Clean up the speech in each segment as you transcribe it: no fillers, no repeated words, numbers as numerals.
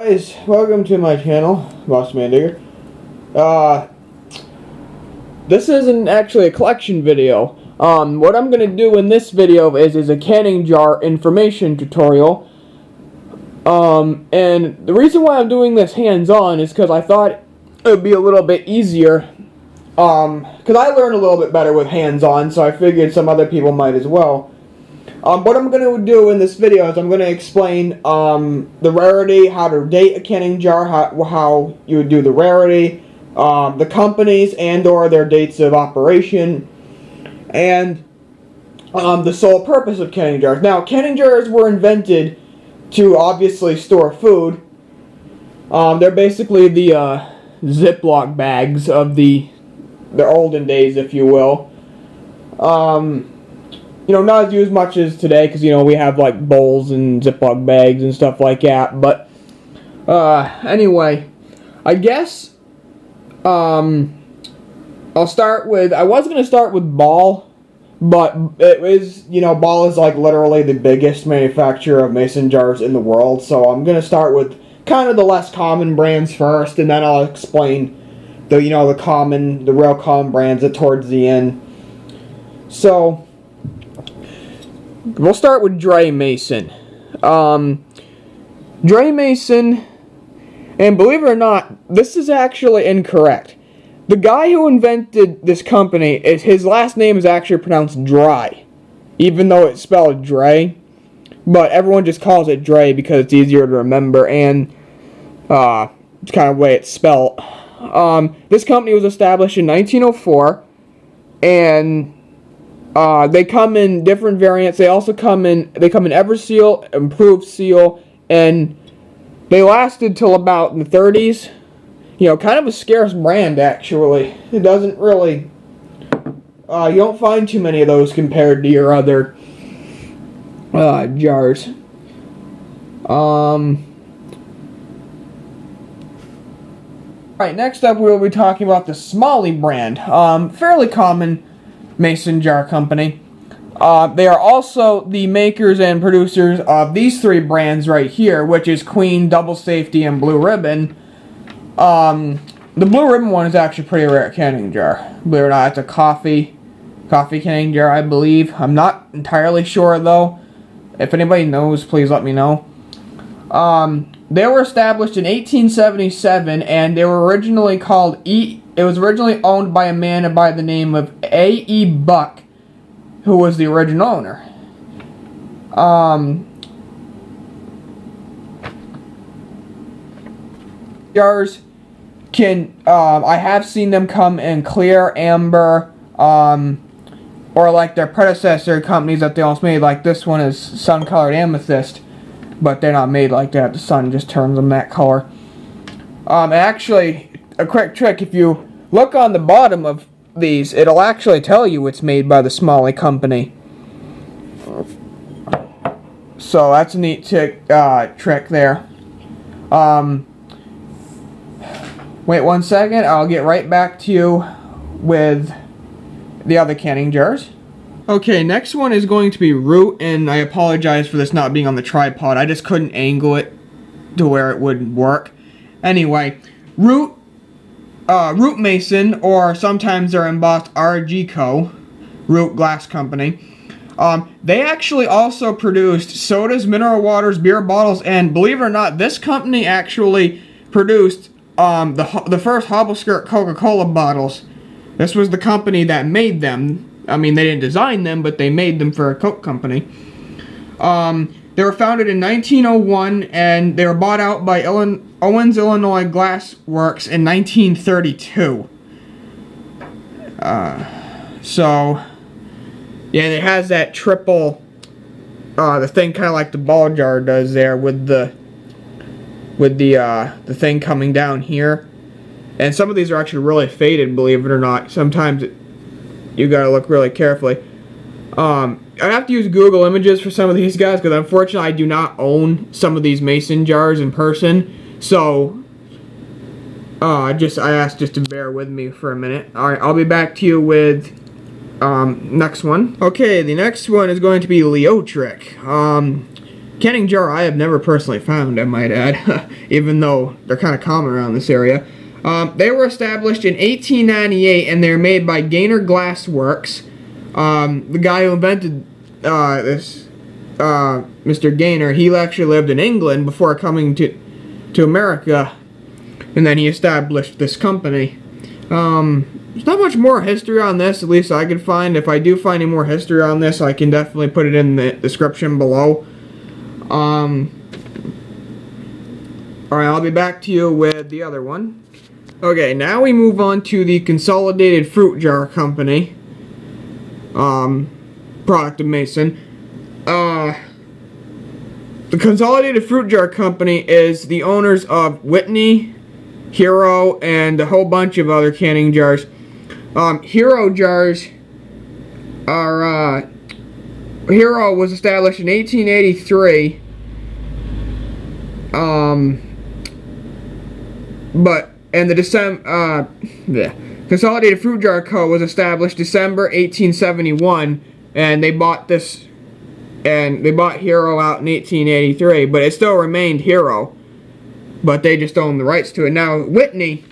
Guys, welcome to my channel, Boss Man Digger. This isn't actually a collection video. What I'm gonna do in this video is a canning jar information tutorial. And the reason why I'm doing this hands-on is because I thought it would be a little bit easier. Because I learn a little bit better with hands-on, so I figured some other people might as well. What I'm going to do in this video is I'm going to explain the rarity, how to date a canning jar, how you would do the rarity, the companies and or their dates of operation, and the sole purpose of canning jars. Now, canning jars were invented to obviously store food. They're basically the Ziploc bags of the olden days, if you will. You know, not as used much as today, because, you know, we have, like, bowls and Ziploc bags and stuff like that, but, anyway, I guess, I'll start with, I was going to start with Ball, but it is, you know, Ball is, like, literally the biggest manufacturer of mason jars in the world, so I'm going to start with kind of the less common brands first, and then I'll explain the, you know, the real common brands towards the end. So, we'll start with Drey Mason. Drey Mason, and believe it or not, this is actually incorrect. The guy who invented this company, his last name is actually pronounced Drey, even though it's spelled Drey. But everyone just calls it Drey because it's easier to remember, and it's kind of the way it's spelled. This company was established in 1904, and they come in different variants. They also come in Everseal, Improved Seal, and they lasted till about the 30s. You know, kind of a scarce brand, actually. It doesn't really, you don't find too many of those compared to your other jars. Alright, next up we'll be talking about the Smalley brand. Fairly common mason jar company. They are also the makers and producers of these three brands right here, which is Queen, Double Safety, and Blue Ribbon. The Blue Ribbon one is actually a pretty rare canning jar. Believe it or not, it's a coffee canning jar, I believe. I'm not entirely sure though. If anybody knows, please let me know. They were established in 1877, and they were originally called It was originally owned by a man by the name of A.E. Buck, who was the original owner. Jars can, I have seen them come in clear, amber, or like their predecessor companies that they almost made, like this one is sun-colored amethyst, but they're not made like that. The sun just turns them that color. Actually, a quick trick, if you look on the bottom of these, it'll actually tell you it's made by the Smalley company. So that's a neat trick there. Wait 1 second, I'll get right back to you with the other canning jars. Okay, next one is going to be Root, and I apologize for this not being on the tripod. I just couldn't angle it to where it would work. Anyway, Root Mason, or sometimes they're embossed RG Co., Root Glass Company. They actually also produced sodas, mineral waters, beer bottles, and believe it or not, this company actually produced the first hobble skirt Coca-Cola bottles. This was the company that made them. I mean, they didn't design them, but they made them for a Coke company. They were founded in 1901, and they were bought out by Owens, Illinois Glass Works in 1932. So, yeah, it has that triple, the thing kind of like the ball jar does there, with the thing coming down here. And some of these are actually really faded, believe it or not. Sometimes you gotta look really carefully. I have to use Google Images for some of these guys, because unfortunately I do not own some of these mason jars in person. So, I asked just to bear with me for a minute. Alright, I'll be back to you with next one. Okay, the next one is going to be Leotric. canning jar I have never personally found, I might add, even though they're kind of common around this area. They were established in 1898, and they're made by Gaynor Glass Works. The guy who invented this, Mr. Gaynor, he actually lived in England before coming to America, and then he established this company. There's not much more history on this, at least I could find. If I do find any more history on this, I can definitely put it in the description below. Alright, I'll be back to you with the other one. Okay, now we move on to the Consolidated Fruit Jar Company. Product of Mason. The Consolidated Fruit Jar Company is the owners of Whitney, Hero, and a whole bunch of other canning jars. Hero jars are, Hero was established in 1883, and the Consolidated Fruit Jar Co. was established December 1871, and they bought Hero out in 1883, but it still remained Hero, but they just owned the rights to it. Now, Whitney,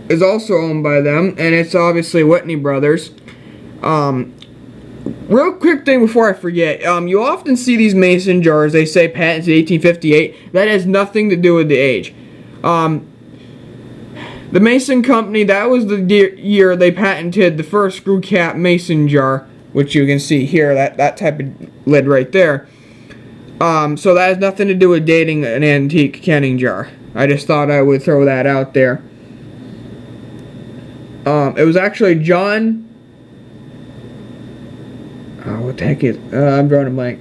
is also owned by them, and it's obviously Whitney Brothers. Real quick thing before I forget, you often see these mason jars, they say patented 1858. That has nothing to do with the age. The Mason Company, that was the year they patented the first screw cap mason jar, which you can see here, that type of lid right there. So that has nothing to do with dating an antique canning jar. I just thought I would throw that out there. It was actually John... Oh, what the heck is... I'm drawing a blank.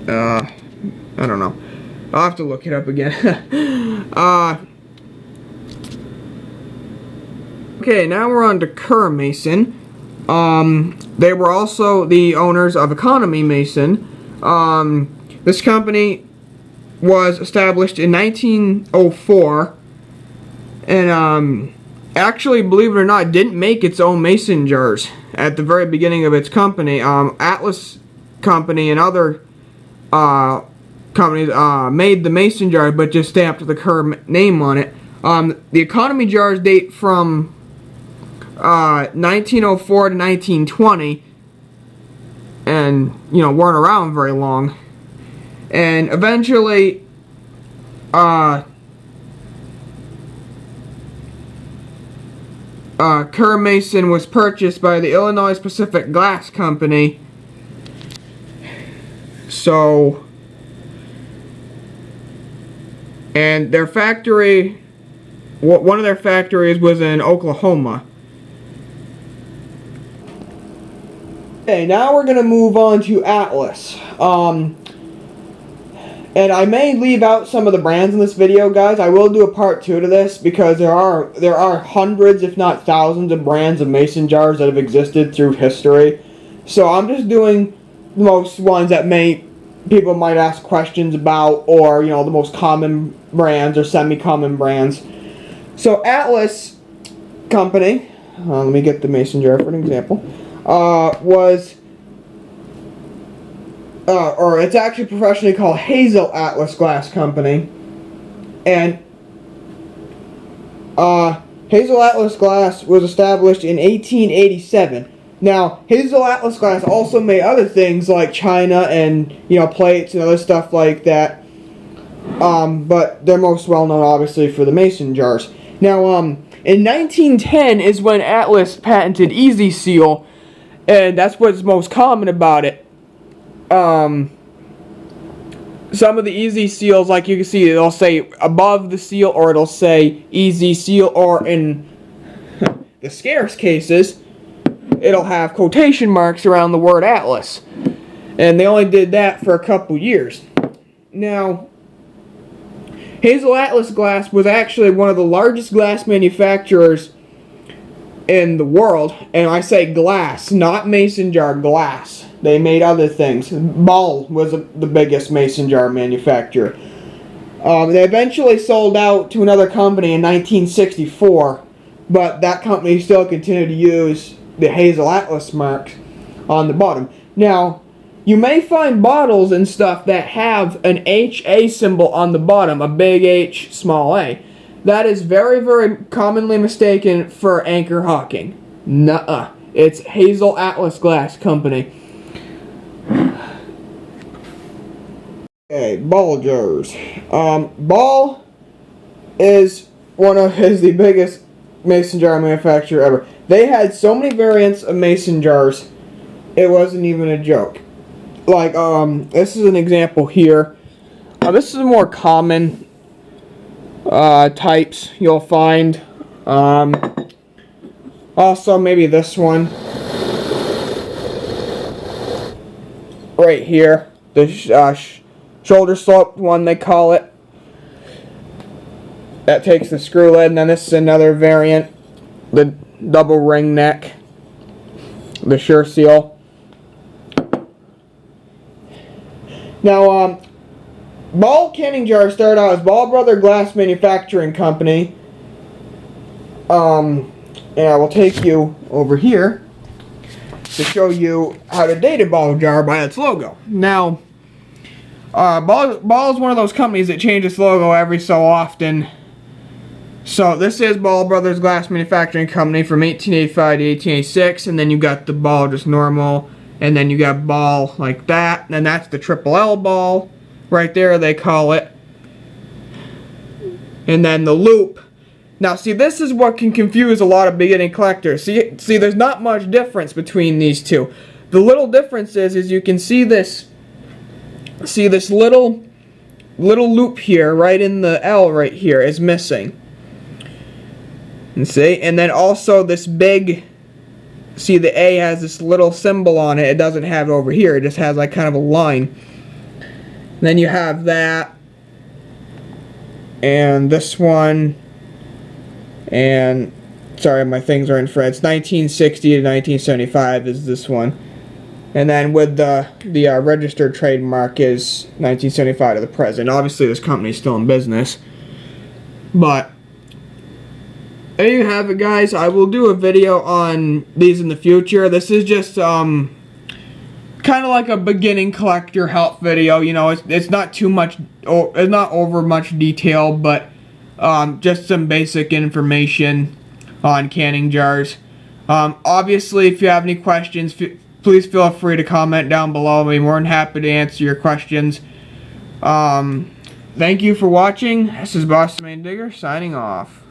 I don't know. I'll have to look it up again. Okay, now we're on to Karr Mason. They were also the owners of Economy Mason. This company was established in 1904, and actually, believe it or not, didn't make its own mason jars at the very beginning of its company. Atlas Company and other companies made the mason jars, but just stamped the Kerr name on it. The economy jars date from 1904 to 1920, and weren't around very long. And eventually, Karr Mason was purchased by the Illinois Pacific Glass Company. So, and their factory, one of their factories was in Oklahoma. Okay, now we're going to move on to Atlas. And I may leave out some of the brands in this video, guys. I will do a part 2 to this because there are hundreds, if not thousands, of brands of mason jars that have existed through history. So I'm just doing the most ones that people might ask questions about, or the most common brands or semi-common brands. So Atlas Company, let me get the mason jar for an example, or it's actually professionally called Hazel Atlas Glass Company, and Hazel Atlas Glass was established in 1887. Now, Hazel Atlas Glass also made other things like china and plates and other stuff like that, but they're most well known obviously for the mason jars. Now, in 1910 is when Atlas patented Easy Seal, and that's what's most common about it. Some of the Easy Seals, like you can see, it'll say above the seal, or it'll say Easy Seal, or in the scarce cases, it'll have quotation marks around the word Atlas. And they only did that for a couple years. Now, Hazel Atlas Glass was actually one of the largest glass manufacturers in the world, and I say glass, not mason jar, glass. They made other things. Ball was the biggest mason jar manufacturer. They eventually sold out to another company in 1964, but that company still continued to use the Hazel Atlas marks on the bottom. Now, you may find bottles and stuff that have an HA symbol on the bottom, a big H, small a. That is very, very commonly mistaken for Anchor Hawking. Nuh-uh. It's Hazel Atlas Glass Company. Okay, ball jars. Ball is the biggest mason jar manufacturer ever. They had so many variants of mason jars, it wasn't even a joke. Like, this is an example here. This is a more common types you'll find. Also, maybe this one right here, the shoulder sloped one they call it. That takes the screw lid, and then this is another variant, the double ring neck, the Sure Seal. Now, Ball canning jars started out as Ball Brother Glass Manufacturing Company. And I will take you over here to show you how to date a ball jar by its logo. Now, Ball is one of those companies that changes logo every so often. So this is Ball Brothers Glass Manufacturing Company from 1885 to 1886, and then you got the ball just normal, and then you got ball like that, and that's the triple L ball right there, they call it. And then the loop. Now see, this is what can confuse a lot of beginning collectors. See, there's not much difference between these two. The little difference is you can see this little loop here, right in the L right here, is missing. And see, and then also this big, see the A has this little symbol on it. It doesn't have it over here. It just has like kind of a line. And then you have that, and this one, and sorry, my things are in front. It's 1960 to 1975 is this one. And then with the registered trademark is 1975 to the present. Obviously this company's still in business. But there you have it, guys. I will do a video on these in the future. This is just kind of like a beginning collector help video. You know, it's not too much, it's not over much detail, but just some basic information on canning jars. Obviously, if you have any questions, please feel free to comment down below. I'll be more than happy to answer your questions. Thank you for watching. This is Boss Main Digger signing off.